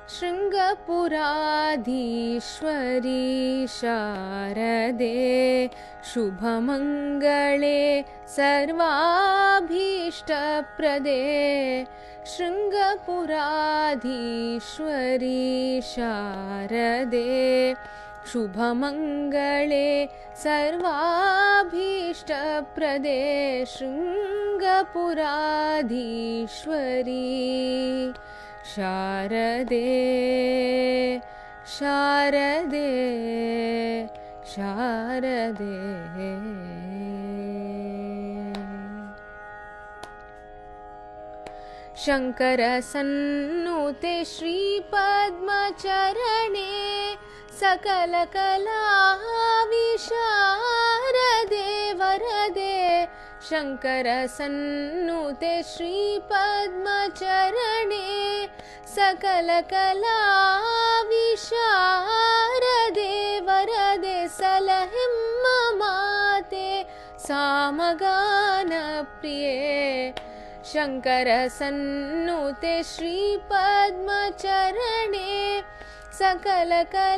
शृङ्गपुराधीश्वरी शारदे शुभमङ्गले सर्वाभीष्टप्रदे शृङ्गपुराधीश्वरी शारदे शुभमङ्गले सर्वाभीष्टप्रदे शृङ्गपुराधीश्वरी शारदे शारदे शारदे शङ्करसन्नुते श्रीपद्मचरणे सकलकलाविशारदे वरदे शङ्करसन्नुते श्रीपद्मचरणे सकलकलाविशारदे वरदे सलहिं माते सामगानप्रिये शङ्करसन्नुते श्रीपद्मचरणे सकलकलाविशारदे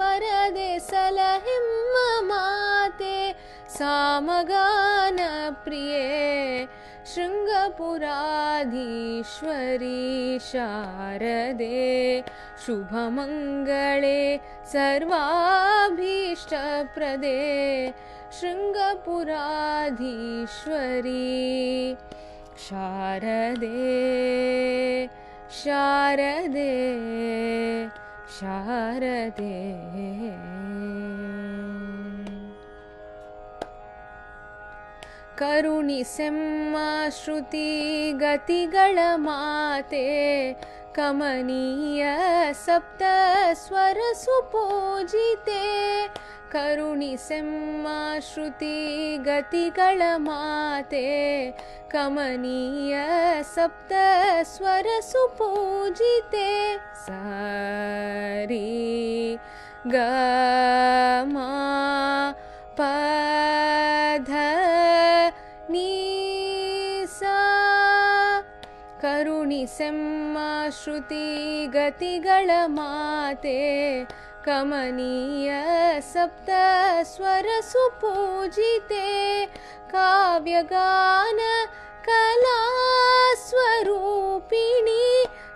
वरदे सलहिं माते सामगानप्रिये शृङ्गपुराधीश्वरी शारदे शुभमङ्गले सर्वाभीष्टप्रदे शृङ्गपुराधीश्वरी शारदे शारदे शारदे करुणिसेम्म श्रुति गतिಗಳ ಮಾತೆ ಕಮನೀಯ ಸಪ್ತಸ್ವರ ಸುಪೂಜಿತೆ ಕರುಣಿಸೆಮ್ಮ ಶ್ರುತಿ ಗತಿಗಳ ಮಾತೆ ಕಮನೀಯ ಸಪ್ತಸ್ವರ ಸುಪೂಜಿತೆ ಸಾರಿ ಗ ಮ ಪಧ ನೀ ಸಾ ಕರುಣಿಸೆಮ್ಮ ಶ್ರುತಿ ಗತಿಗಳ ಮಾತೆ ಕಮನೀಯ ಸಪ್ತಸ್ವರ ಸುಪೂಜಿತೆ ಕಾವ್ಯಗಾನ ಕಲಾಸ್ವರೂಪಿಣಿ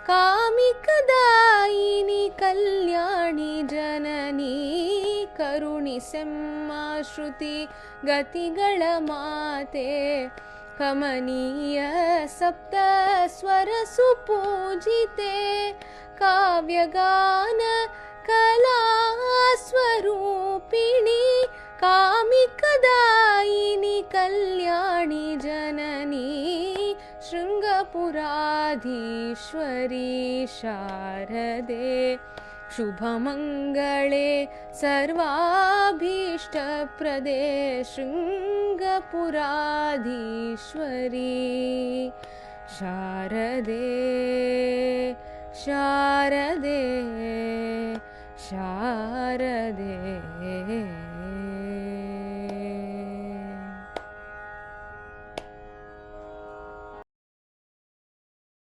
ಕಾಮಿಕದಾಯಿನಿ ಕಲ್ಯಾಣಿ ಜನನಿ ಕರುಣಿಸೆಮ್ಮ ಶ್ರುತಿ ಗತಿಗಳ ಮಾತೆ ಕಮನೀಯ ಸಪ್ತಸ್ವರ ಸುಪೂಜಿತೆ ಕಾವ್ಯಗಾನ ಕಲಾಸ್ವರೂಪಿಣಿ ಕಾಮಿಕದಾಯಿನಿ ಕಲ್ಯಾಣಿ ಜನನಿ ಶೃಂಗಪುರಾಧೀಶ್ವರಿ ಶಾರದೆ ಶುಭಮಂಗಳೆ ಸರ್ವಾಭೀಷ್ಟಪ್ರದೆ ಶೃಂಗಪುರಾಧೀಶ್ವರಿ ಶಾರದೆ ಶಾರದೆ ಶಾರದೆ